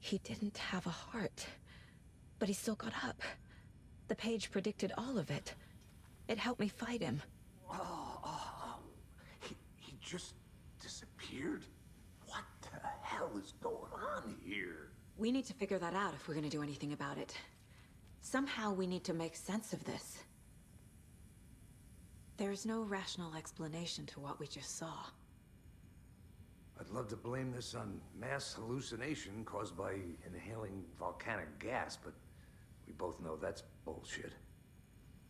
He didn't have a heart, but he still got up. The page predicted all of it. It helped me fight him. He just disappeared? What the hell is going on here? We need to figure that out if we're gonna do anything about it. Somehow we need to make sense of this. There's no rational explanation to what we just saw. I'd love to blame this on mass hallucination caused by inhaling volcanic gas, but we both know that's bullshit.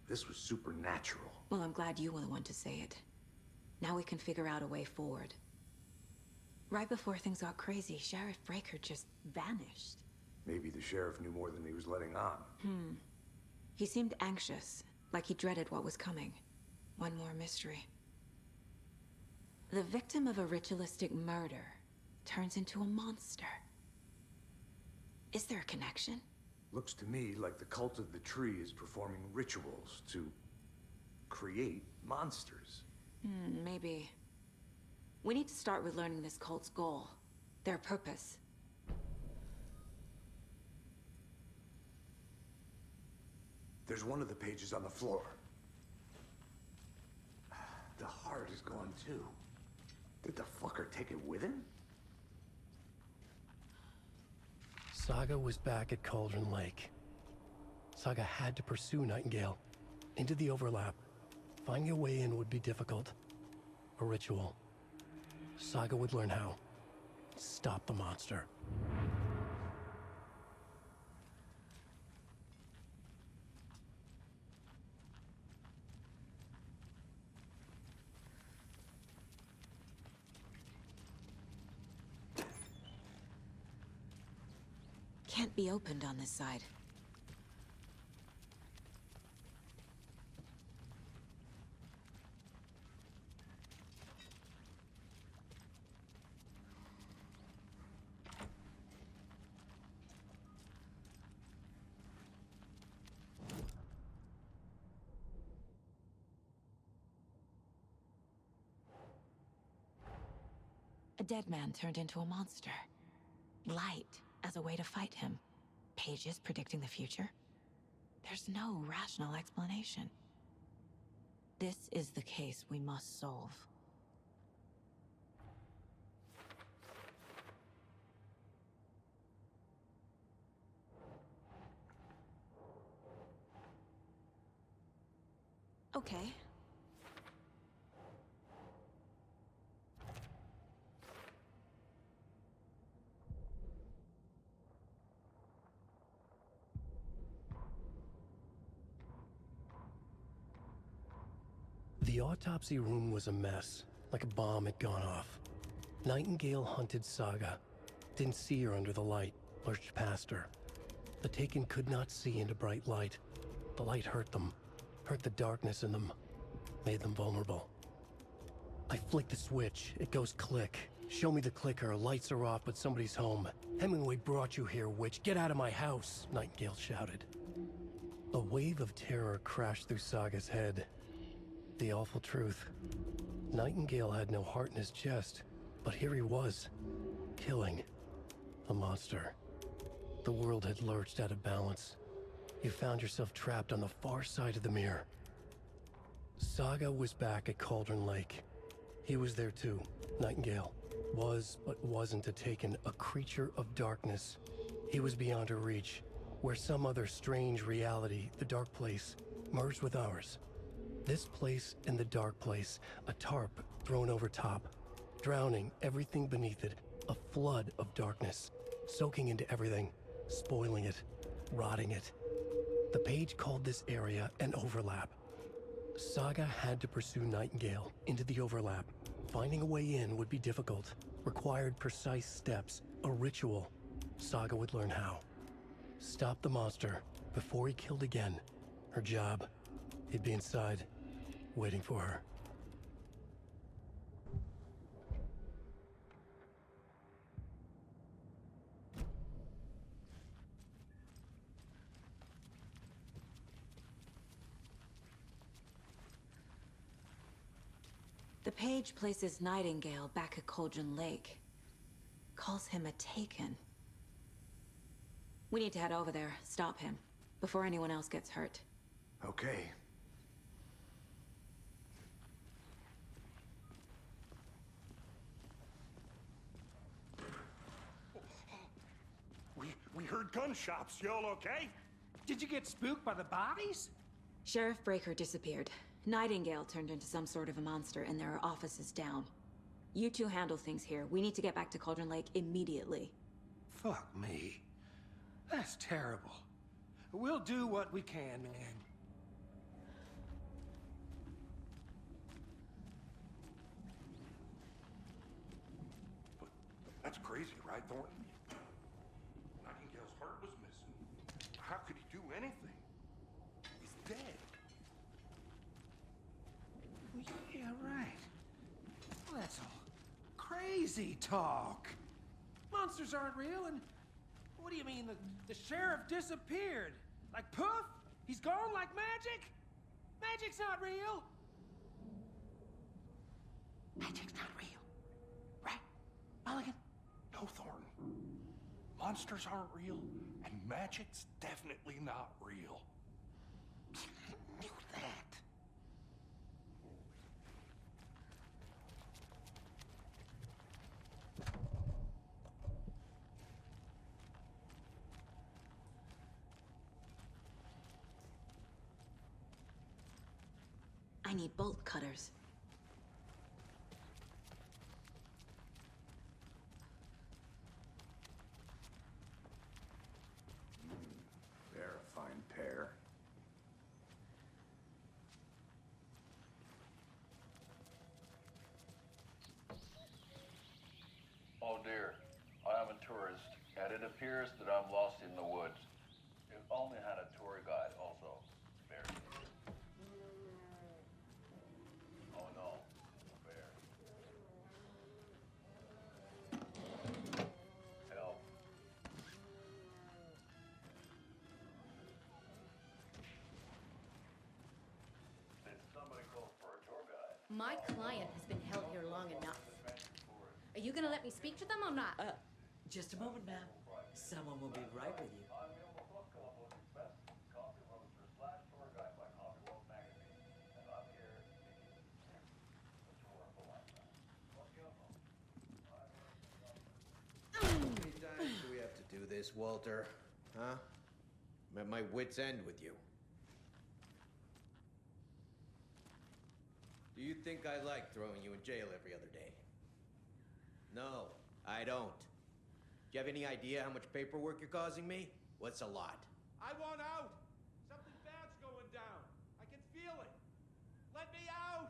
This was supernatural. Well, I'm glad you were the one to say it. Now we can figure out a way forward. Right before things got crazy, Sheriff Breaker just vanished. Maybe the sheriff knew more than he was letting on. He seemed anxious, like he dreaded what was coming. One more mystery. The victim of a ritualistic murder turns into a monster. Is there a connection? Looks to me like the cult of the tree is performing rituals to create monsters. Maybe. We need to start with learning this cult's goal, their purpose. There's one of the pages on the floor. The heart is gone too. Did the fucker take it with him? Saga was back at Cauldron Lake. Saga had to pursue Nightingale into the overlap. Finding a way in would be difficult. A ritual. Saga would learn how. Stop the monster. Can't be opened on this side. A dead man turned into a monster. Light as a way to fight him. Pages predicting the future? There's no rational explanation. This is the case we must solve. Okay. The autopsy room was a mess, like a bomb had gone off. Nightingale hunted Saga. Didn't see her under the light, lurched past her. The Taken could not see into bright light. The light hurt them, hurt the darkness in them, made them vulnerable. I flick the switch, it goes click. Show me the clicker, lights are off but somebody's home. Hemingway brought you here, witch, get out of my house, Nightingale shouted. A wave of terror crashed through Saga's head. The awful truth. Nightingale had no heart in his chest, but here he was, killing a monster. The world had lurched out of balance. You found yourself trapped on the far side of the mirror. Saga was back at Cauldron Lake. He was there too, Nightingale. Was, but wasn't a Taken, a creature of darkness. He was beyond her reach, where some other strange reality, the dark place, merged with ours. This place and the dark place, a tarp thrown over top, drowning everything beneath it, a flood of darkness, soaking into everything, spoiling it, rotting it. The page called this area an overlap. Saga had to pursue Nightingale into the overlap. Finding a way in would be difficult, required precise steps, a ritual. Saga would learn how. Stop the monster before he killed again. Her job. He'd be inside, waiting for her. The page places Nightingale back at Cauldron Lake. Calls him a Taken. We need to head over there, stop him, before anyone else gets hurt. Okay. We heard gunshots. Y'all okay? Did you get spooked by the bodies? Sheriff Breaker disappeared. Nightingale turned into some sort of a monster, and there are offices down. You two handle things here. We need to get back to Cauldron Lake immediately. Fuck me. That's terrible. We'll do what we can, man. But that's crazy, right, Thornton? Nightingale's heart was missing. How could he do anything? He's dead. Yeah, right. Well, that's all crazy talk. Monsters aren't real, and what do you mean? The sheriff disappeared? Like poof? He's gone like magic? Magic's not real. Magic's not real. Right, Mulligan? No, Thornton. Monsters aren't real, and magic's definitely not real. I knew that. I need bolt cutters. They're a fine pair. Oh dear, I am a tourist, and it appears that I'm lost in the woods. If only had a tour guide also. Bear. Oh no, a bear. Help. Did somebody call for a tour guide? My client has been held here long enough. Are you gonna let me speak to them or not? Just a moment, ma'am. Someone will be right with you. I'm Neil McCluskey, Coffee Roaster / tour guide by Coffee World Magazine, and I'm here to give you a tour of the lifestyle. What's your phone? How many times do we have to do this, Walter? Huh? I'm at my wit's end with you. Do you think I like throwing you in jail every other day? No, I don't. Do you have any idea how much paperwork you're causing me? What's a lot? I want out. Something bad's going down. I can feel it. Let me out.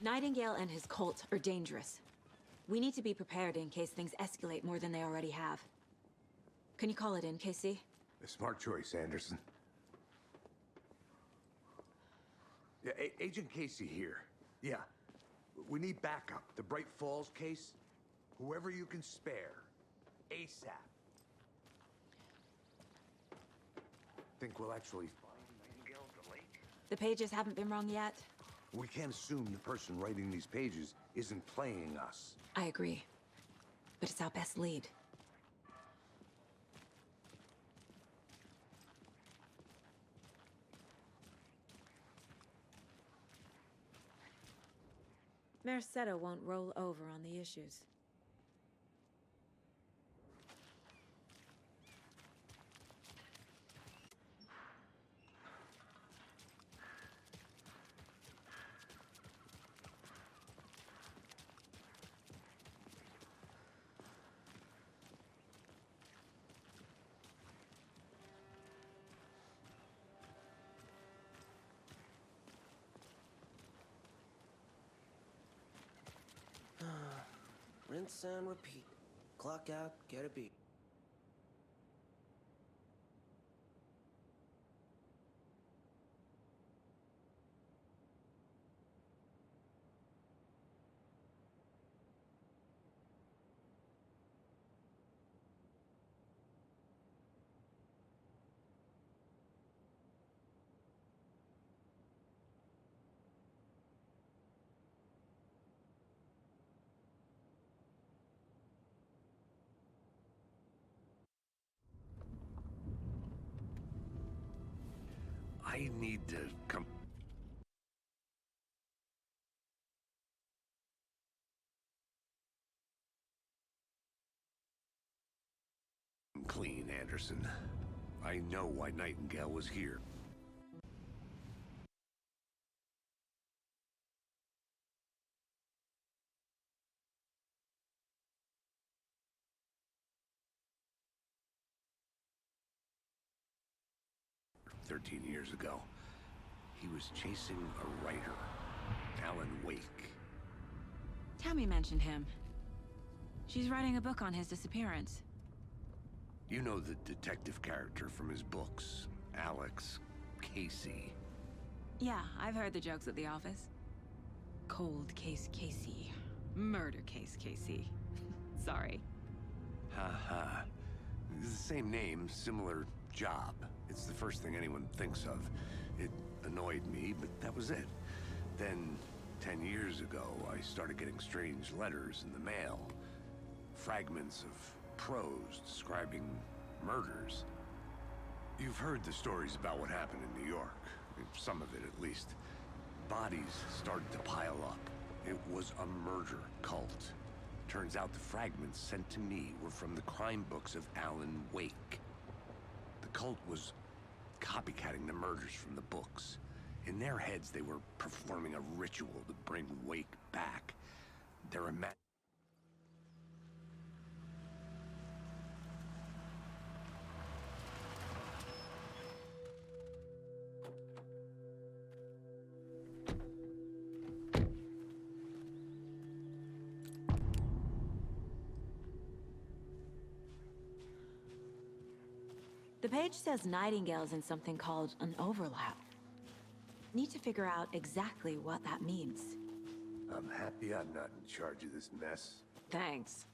Nightingale and his cult are dangerous. We need to be prepared in case things escalate more than they already have. Can you call it in, KC? A smart choice, Anderson. Yeah, Agent Casey here. Yeah. We need backup. The Bright Falls case. Whoever you can spare. ASAP. Think we'll actually find Nightingale at the lake? The pages haven't been wrong yet. We can't assume the person writing these pages isn't playing us. I agree. But it's our best lead. Merced won't roll over on the issues. rinse and repeat. Clock out, get a beat. I need to come... clean, Anderson. I know why Nightingale was here. "13 years ago, he was chasing a writer, Alan Wake. Tammy mentioned him. She's writing a book on his disappearance. You know the detective character from his books, Alex Casey. Yeah, I've heard the jokes at the office. Cold case Casey. Murder case Casey. Sorry. Ha. It's the same name, similar job. It's the first thing anyone thinks of. It annoyed me, but that was it. Then, 10 years ago, I started getting strange letters in the mail. Fragments of prose describing murders. You've heard the stories about what happened in New York. Some of it, at least. Bodies started to pile up. It was a murder cult. Turns out the fragments sent to me were from the crime books of Alan Wake. The cult was copycatting the murders from the books. In their heads, they were performing a ritual to bring Wake back. Their The page says Nightingale's in something called an overlap. Need to figure out exactly what that means. I'm happy I'm not in charge of this mess. Thanks.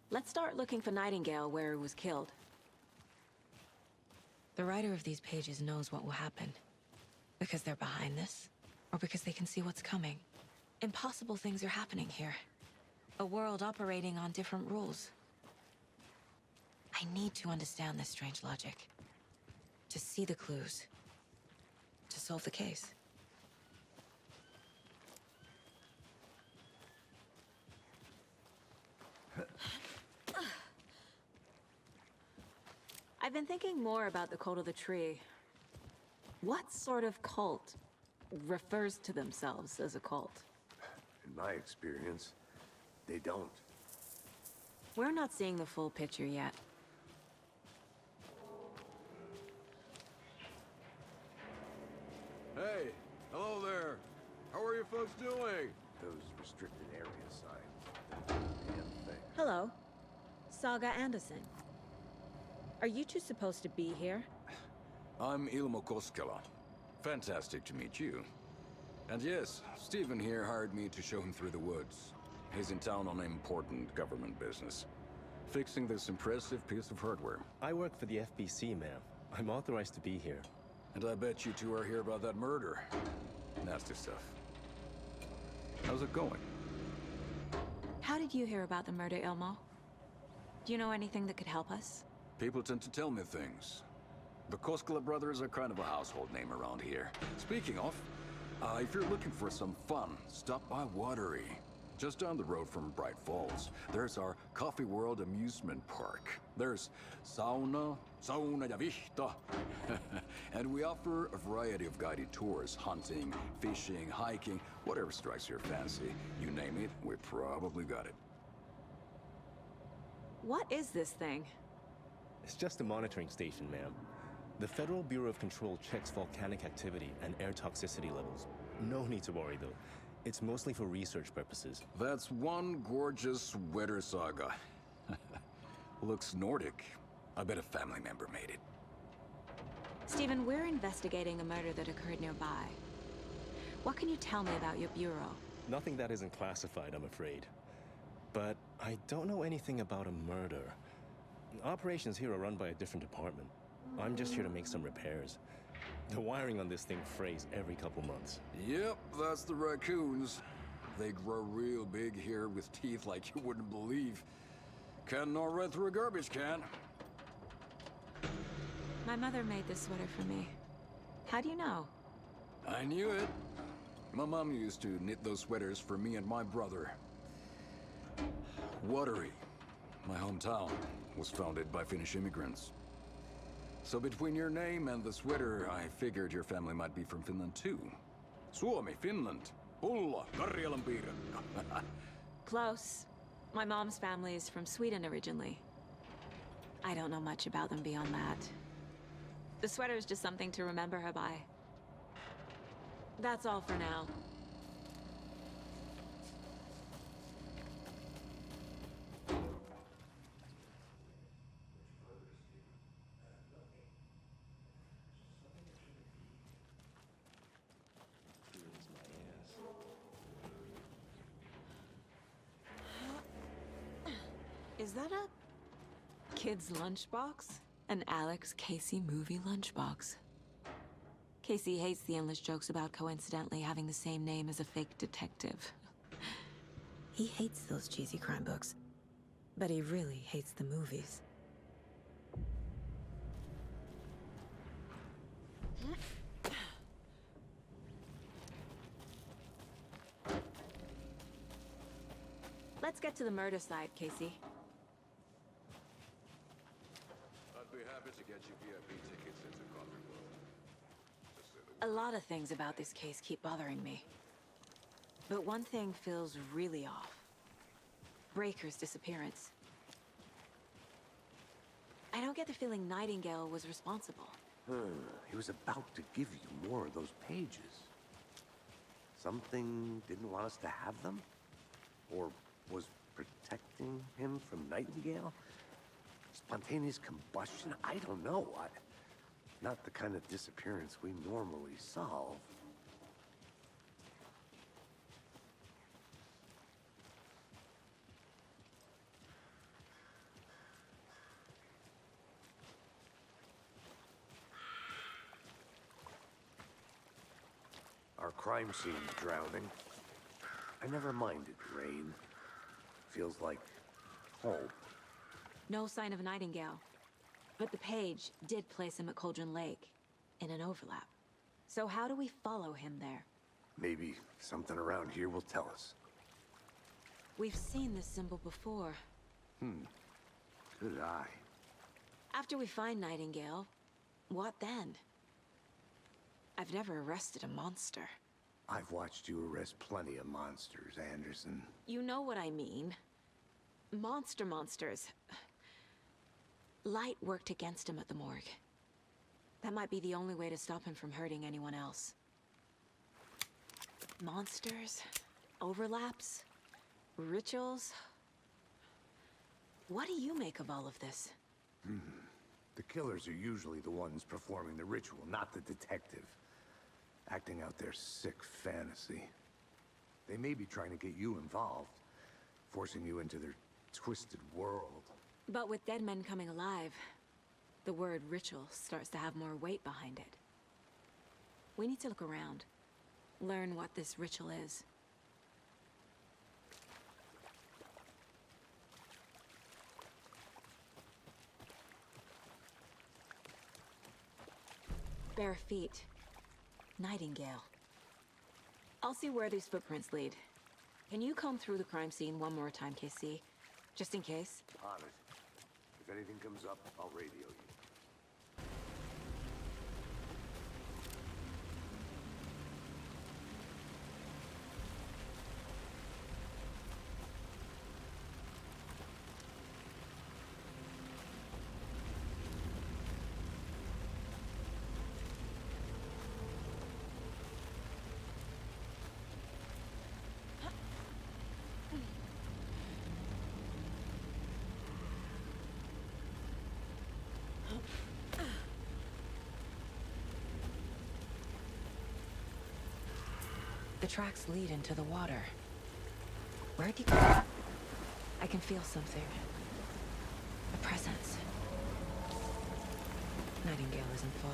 Let's start looking for Nightingale where he was killed. The writer of these pages knows what will happen. Because they're behind this, or because they can see what's coming. Impossible things are happening here. A world operating on different rules. I need to understand this strange logic. To see the clues. To solve the case. I've been thinking more about the cult of the tree. What sort of cult refers to themselves as a cult? In my experience, they don't. We're not seeing the full picture yet. Hey, hello there. How are you folks doing? Those restricted area signs. Damn thing. Hello. Saga Anderson. Are you two supposed to be here? I'm Ilmo Koskela. Fantastic to meet you. And yes, Stephen here hired me to show him through the woods. He's in town on important government business. Fixing this impressive piece of hardware. I work for the FBC, ma'am. I'm authorized to be here. And I bet you two are here about that murder. Nasty stuff. How's it going? How did you hear about the murder, Ilmo? Do you know anything that could help us? People tend to tell me things. The Koskela brothers are kind of a household name around here. Speaking of, if you're looking for some fun, stop by Watery. Just down the road from Bright Falls, there's our Coffee World amusement park. There's sauna ja vihta. And we offer a variety of guided tours, hunting, fishing, hiking, whatever strikes your fancy. You name it, we probably got it. What is this thing? It's just a monitoring station, ma'am. The Federal Bureau of Control checks volcanic activity and air toxicity levels. No need to worry, though. It's mostly for research purposes. That's one gorgeous sweater saga. Looks Nordic. I bet a family member made it. Stephen, we're investigating a murder that occurred nearby. What can you tell me about your bureau? Nothing that isn't classified, I'm afraid. But I don't know anything about a murder. Operations here are run by a different department. I'm just here to make some repairs. The wiring on this thing frays every couple months. Yep, that's the raccoons. They grow real big here with teeth like you wouldn't believe. Can't gnaw right through a garbage can. My mother made this sweater for me. How do you know? I knew it. My mom used to knit those sweaters for me and my brother. Watery, my hometown, was founded by Finnish immigrants. So between your name and the sweater, I figured your family might be from Finland too. Suomi, Finland. Pulla, Karjalanpiirakka. Close. My mom's family is from Sweden originally. I don't know much about them beyond that. The sweater is just something to remember her by. That's all for now. Is that a kid's lunchbox? An Alex Casey movie lunchbox. Casey hates the endless jokes about coincidentally having the same name as a fake detective. He hates those cheesy crime books, but he really hates the movies. Let's get to the murder side, Casey. I'd be happy to get you VIP tickets into Coffee World. A lot of things about this case keep bothering me. But one thing feels really off. Breaker's disappearance. I don't get the feeling Nightingale was responsible. He was about to give you more of those pages. Something didn't want us to have them? Or was protecting him from Nightingale? Spontaneous combustion? I don't know. Not the kind of disappearance we normally solve. Our crime scene's drowning. I never minded rain. Feels like home. No sign of Nightingale. But the page did place him at Cauldron Lake, in an overlap. So how do we follow him there? Maybe something around here will tell us. We've seen this symbol before. Good eye. After we find Nightingale, what then? I've never arrested a monster. I've watched you arrest plenty of monsters, Anderson. You know what I mean. Monsters. Light worked against him at the morgue. That might be the only way to stop him from hurting anyone else. Monsters, overlaps, rituals. What do you make of all of this? The killers are usually the ones performing the ritual, not the detective. Acting out their sick fantasy. They may be trying to get you involved, forcing you into their twisted world. But with dead men coming alive, the word ritual starts to have more weight behind it. We need to look around, learn what this ritual is. Bare feet. Nightingale. I'll see where these footprints lead. Can you comb through the crime scene one more time, KC? Just in case? On it. If anything comes up, I'll radio you. The tracks lead into the water. Where'd he go? I can feel something. A presence. Nightingale isn't far.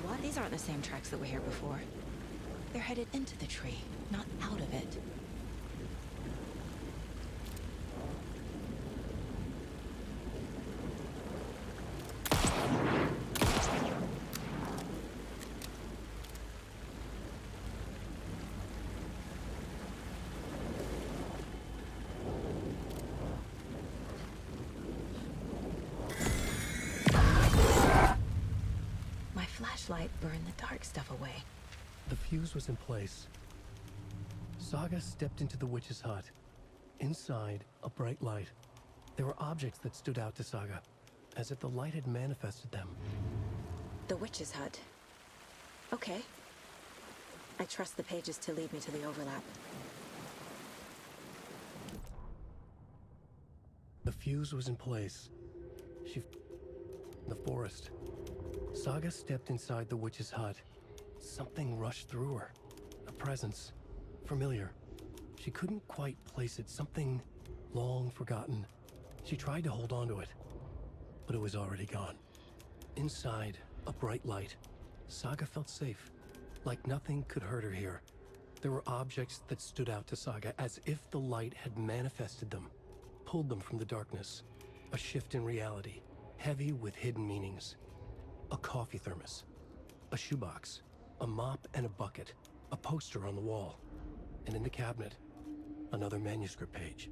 What? These aren't the same tracks that were here before. They're headed into the tree, not out of it. My flashlight burned the dark stuff away. The fuse was in place. Saga stepped into the witch's hut. Inside, a bright light. There were objects that stood out to Saga, as if the light had manifested them. The witch's hut. Okay. I trust the pages to lead me to the overlap. The fuse was in place. The forest. Saga stepped inside the witch's hut. Something rushed through her. A presence. Familiar. She couldn't quite place it. Something long forgotten. She tried to hold on to it, but it was already gone. Inside, a bright light. Saga felt safe. Like nothing could hurt her here. There were objects that stood out to Saga as if the light had manifested them, pulled them from the darkness. A shift in reality, heavy with hidden meanings. A coffee thermos, a shoebox, a mop and a bucket, a poster on the wall, and in the cabinet, another manuscript page.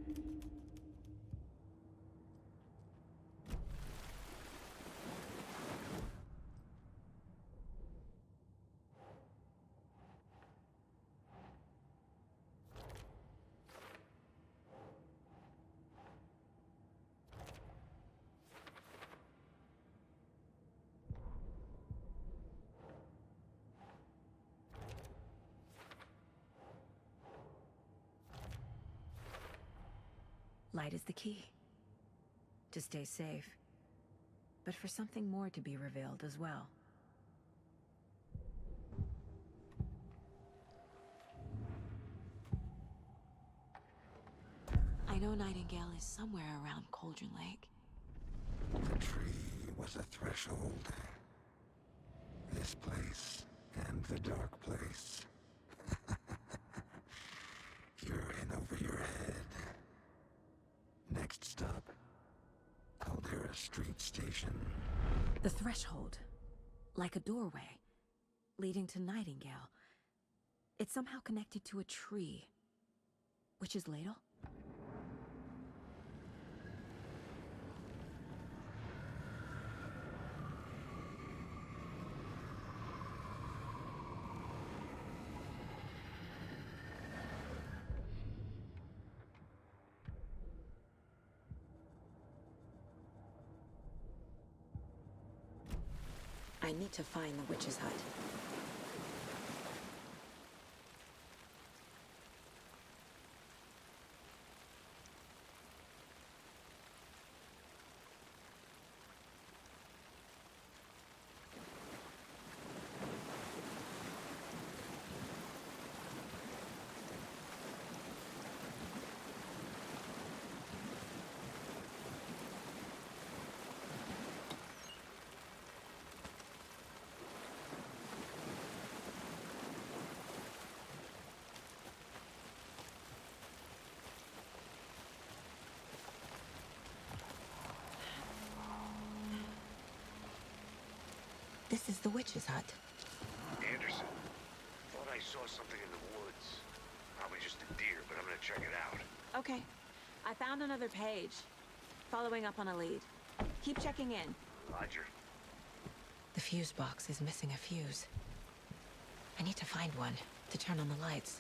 Light is the key. To stay safe. But for something more to be revealed as well. I know Nightingale is somewhere around Cauldron Lake. The tree was a threshold. This place and the dark place. You're in over your head. Next stop, Caldera Street Station. The threshold. Like a doorway. Leading to Nightingale. It's somehow connected to a tree. Witch's Ladle? I need to find the witch's hut. This is the witch's hut. Anderson, thought I saw something in the woods. Probably just a deer, but I'm gonna check it out. Okay. I found another page. Following up on a lead. Keep checking in. Roger. The fuse box is missing a fuse. I need to find one to turn on the lights.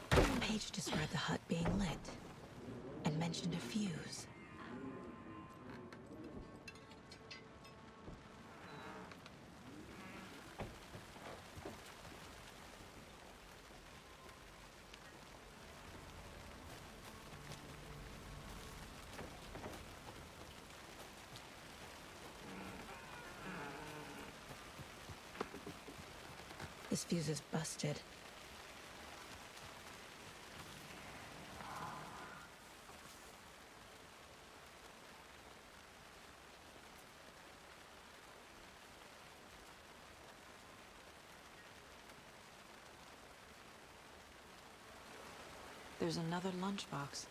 The page described the hut being lit and mentioned a fuse. This fuse is busted. There's another lunchbox.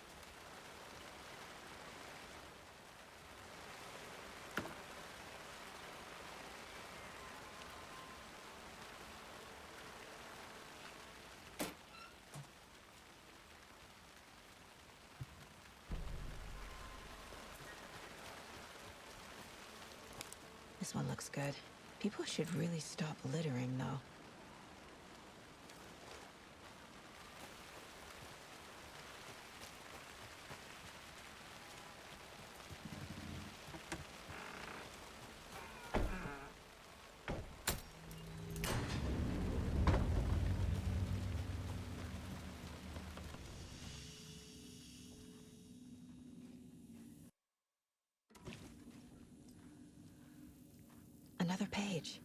This one looks good. People should really stop littering, though. Another page.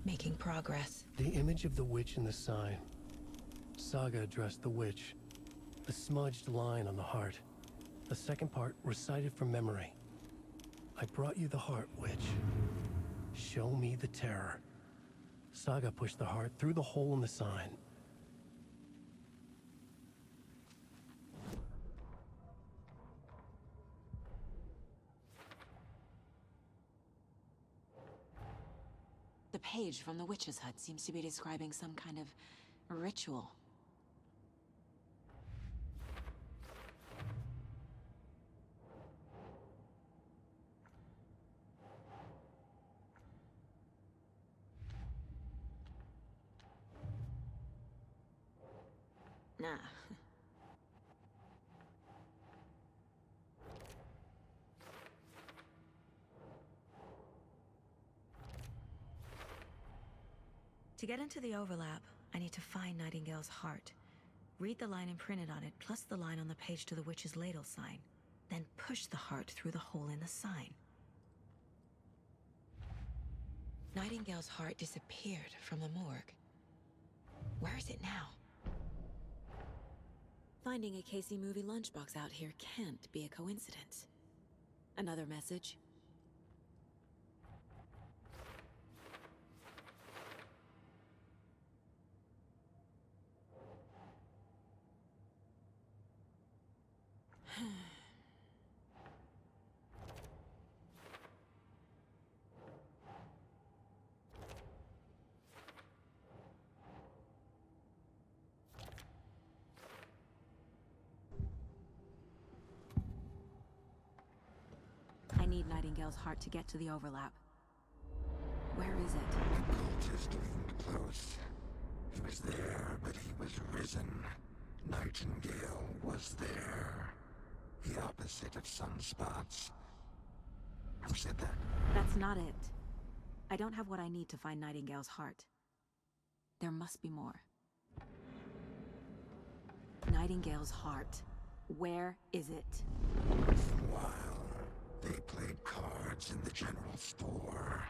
Making progress. The image of the witch in the sign. Saga addressed the witch. The smudged line on the heart. The second part recited from memory. I brought you the heart, witch. Show me the terror. Saga pushed the heart through the hole in the sign. The page from the witch's hut seems to be describing some kind of ritual. Nah. To get into the overlap, I need to find Nightingale's heart. Read the line imprinted on it, plus the line on the page to the witch's ladle sign. Then push the heart through the hole in the sign. Nightingale's heart disappeared from the morgue. Where is it now? Finding a Casey movie lunchbox out here can't be a coincidence. Another message? I need Nightingale's heart to get to the overlap. Where is it? The cultist leaned close. He was there, but he was risen. Nightingale was there. The opposite of sunspots. Who said that? That's not it. I don't have what I need to find Nightingale's heart. There must be more. Nightingale's heart. Where is it? Once in a while, they played cards in the general store.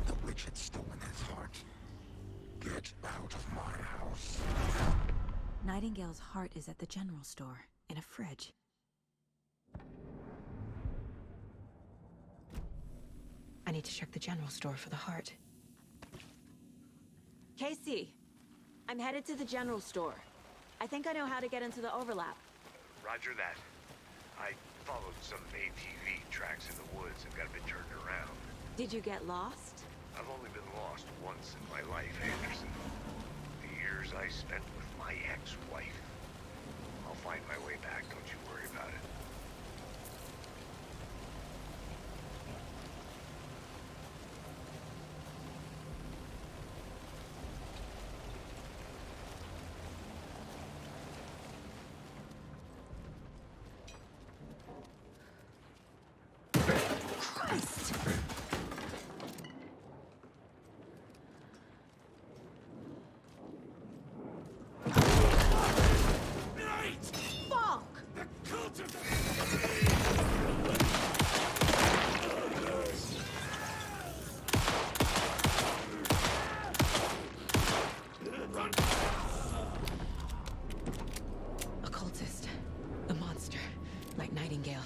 The witch had stolen his heart. Get out of my house. Nightingale's heart is at the general store, in a fridge. I need to check the general store for the heart. Casey! I'm headed to the general store. I think I know how to get into the overlap. Roger that. I followed some ATV tracks in the woods and got a bit turned around. Did you get lost? I've only been lost once in my life, Anderson. The years I spent with my ex-wife. I'll find my way back, don't you worry about it. Christ! Nightingale.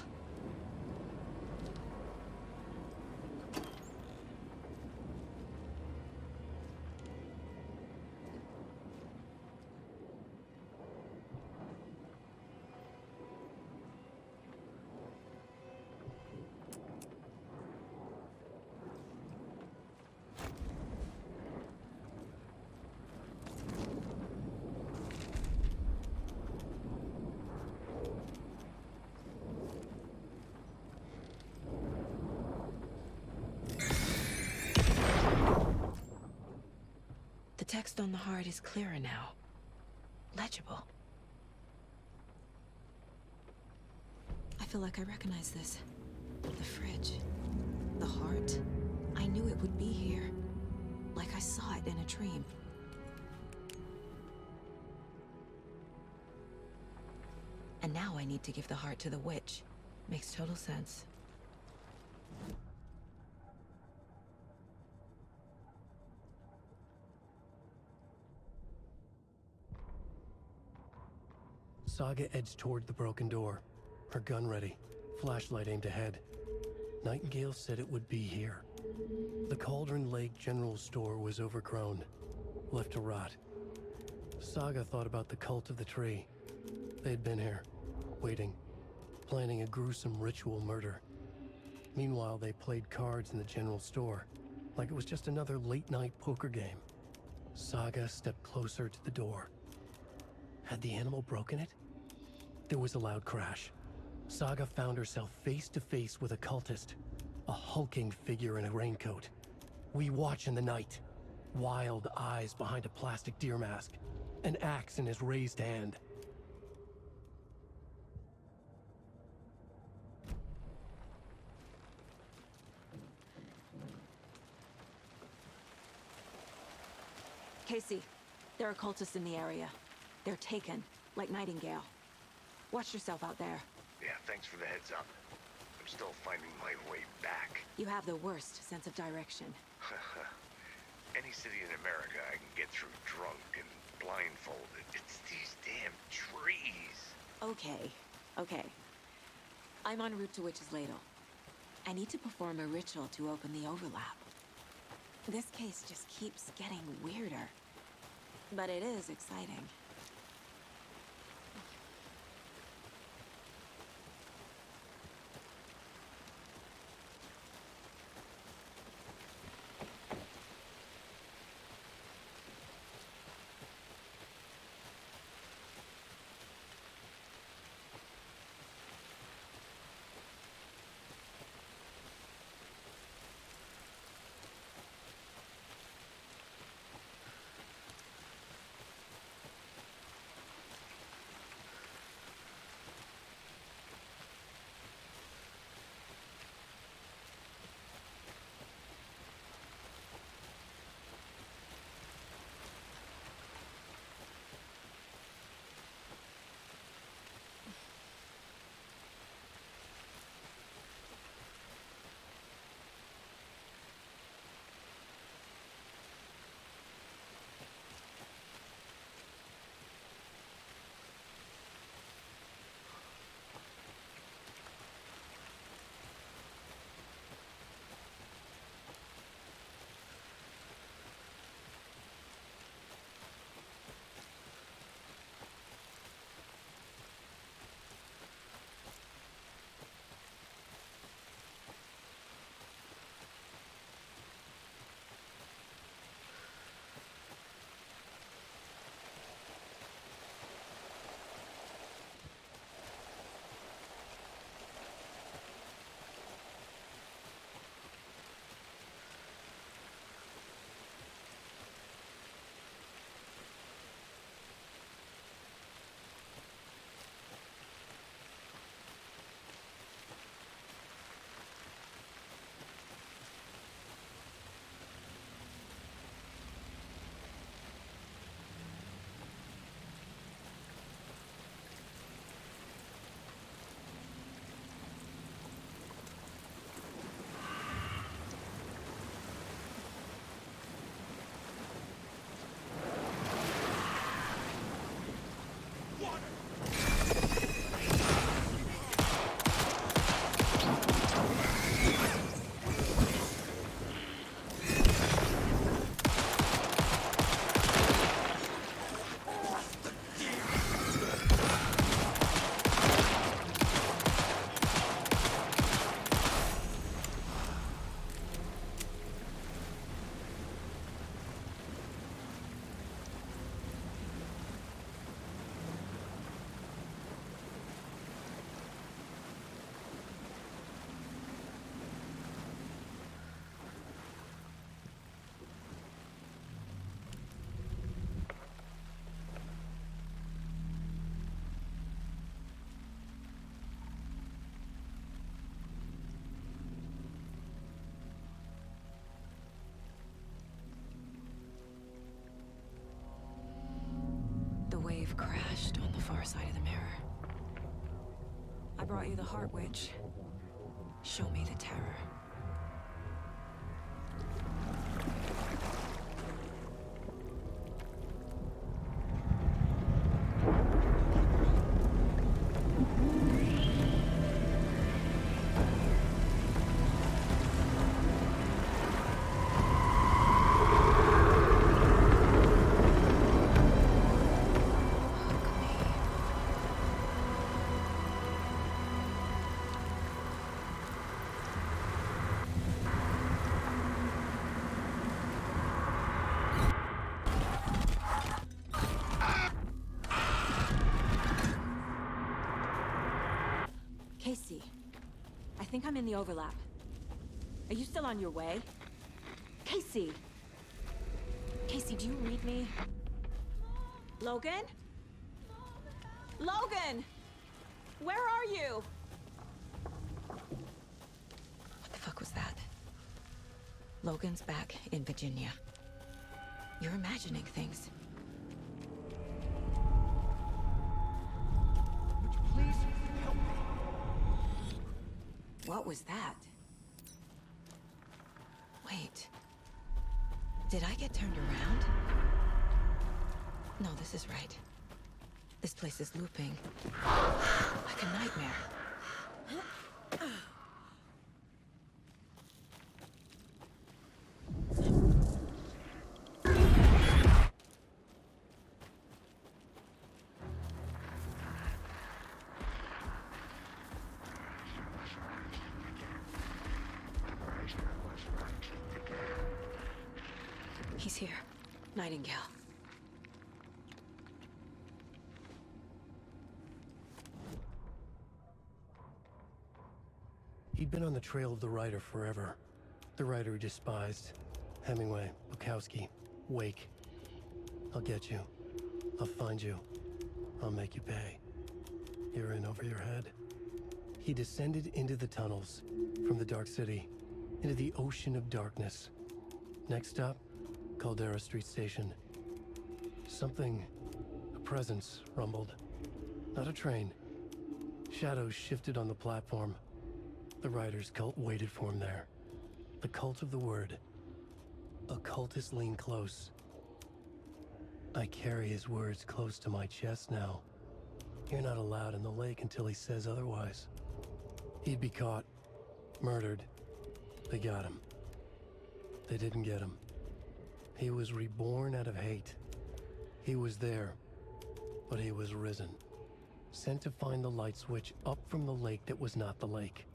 The text on the heart is clearer now. Legible. I feel like I recognize this. The fridge. The heart. I knew it would be here. Like I saw it in a dream. And now I need to give the heart to the witch. Makes total sense. Saga edged toward the broken door, her gun ready, flashlight aimed ahead. Nightingale said it would be here. The Cauldron Lake General Store was overgrown, left to rot. Saga thought about the cult of the tree. They had been here, waiting, planning a gruesome ritual murder. Meanwhile, they played cards in the general store, like it was just another late-night poker game. Saga stepped closer to the door. Had the animal broken it? There was a loud crash. Saga found herself face to face with a cultist, a hulking figure in a raincoat. We watch in the night. Wild eyes behind a plastic deer mask, an axe in his raised hand. Casey, there are cultists in the area. They're taken, like Nightingale. Watch yourself out there. Yeah, thanks for the heads up. I'm still finding my way back. You have the worst sense of direction. Any city in America I can get through drunk and blindfolded. It's these damn trees. Okay. I'm en route to Witch's Ladle. I need to perform a ritual to open the overlap. This case just keeps getting weirder. But it is exciting. have crashed on the far side of the mirror. I brought you the Heart Witch. Show me the terror. Casey, I think I'm in the overlap. Are you still on your way? Casey! Casey, do you read me? Logan? Logan! Where are you? What the fuck was that? Logan's back in Virginia. You're imagining things. Please help me. What was that? Wait. Did I get turned around? No, this is right. This place is looping. Like a nightmare. He's here. Nightingale. He'd been on the trail of the writer forever. The writer he despised. Hemingway, Bukowski, Wake. I'll get you. I'll find you. I'll make you pay. You're in over your head. He descended into the tunnels, from the Dark City, into the ocean of darkness. Next stop, Caldera Street Station. Something, a presence, rumbled. Not a train. Shadows shifted on the platform. The writer's cult waited for him there. The cult of the word. Occultists lean close. I carry his words close to my chest now. You're not allowed in the lake until he says otherwise. He'd be caught, murdered. They got him. They didn't get him. He was reborn out of hate. He was there, but he was risen. Sent to find the light switch up from the lake that was not the lake.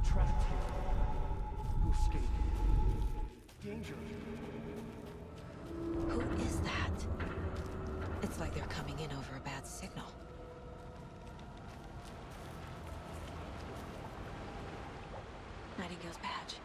Trapped here. Who escaped? Danger. Who is that? It's like they're coming in over a bad signal. Nightingale's badge.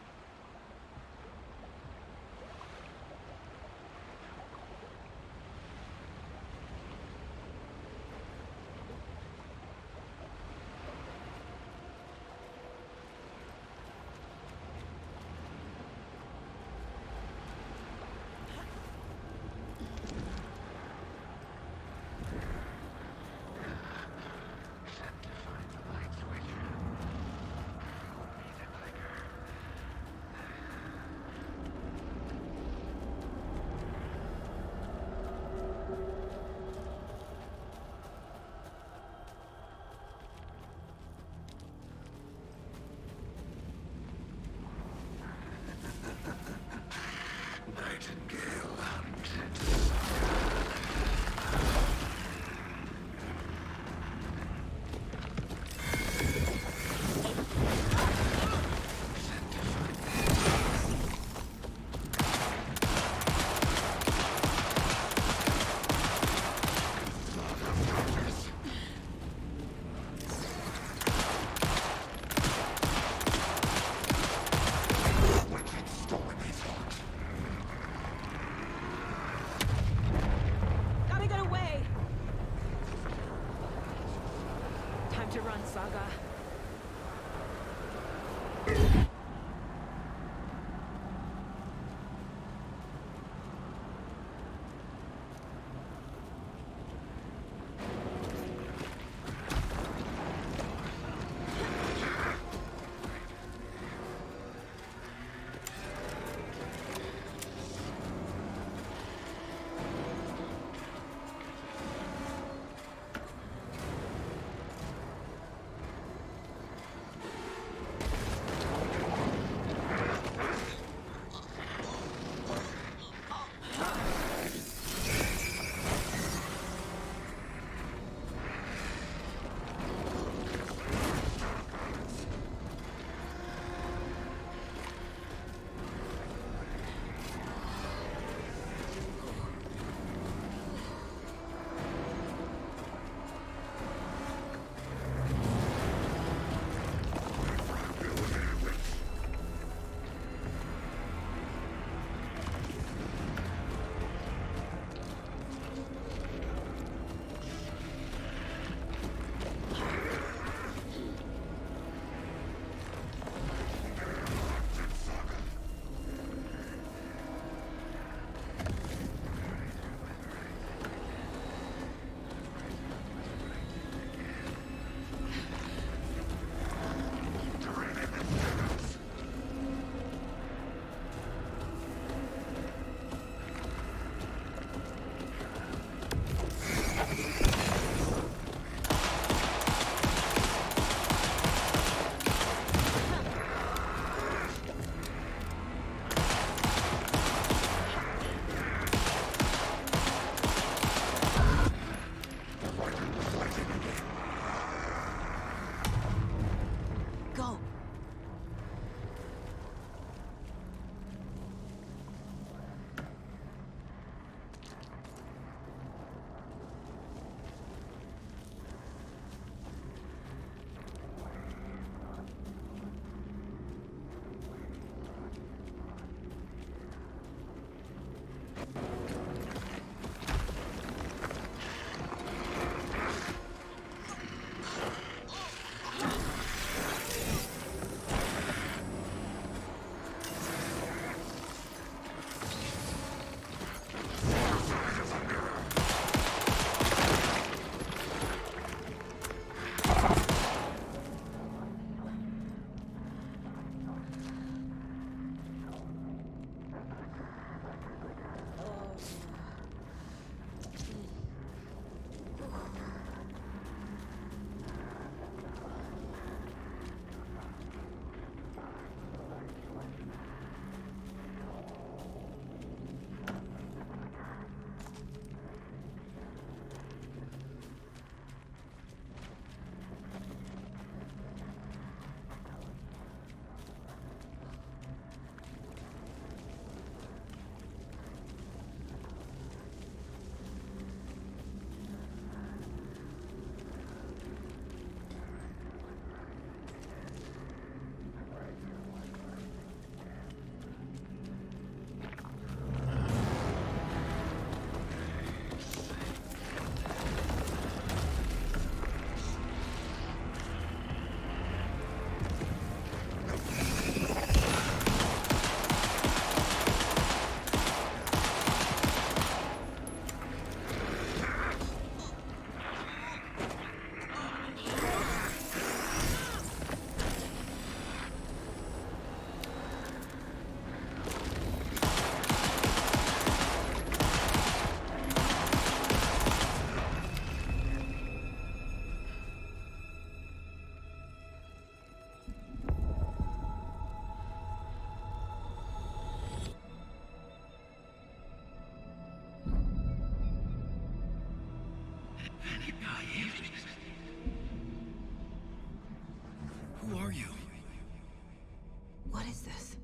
What is this?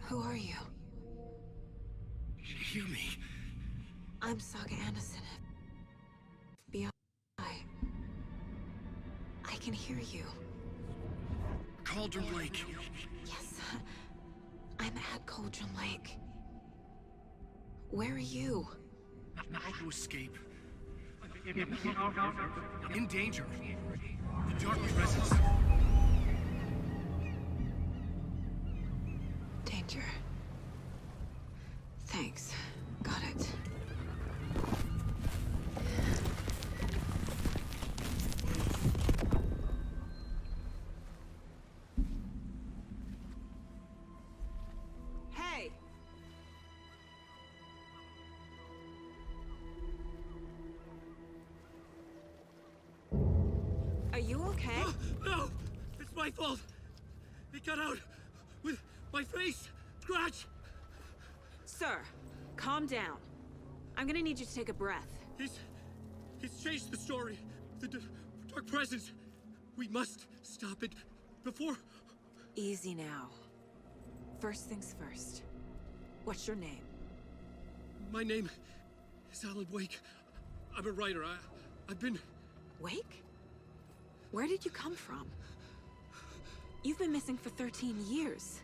Who are you? Hear me. I'm Saga Anderson. FBI. I can hear you. Cauldron Lake. Yes. I'm at Cauldron Lake. Where are you? How to escape. In danger. The Dark Presence. Danger. Thanks. Got it. Hey! Are you okay? No! It's my fault! It got out with my face scratch! Sir, calm down. I'm gonna need you to take a breath. He's changed the story. The Dark Presence. We must stop it before... Easy now. First things first. What's your name? My name is Alan Wake. I'm a writer. I've been... Wake? Where did you come from? You've been missing for 13 years.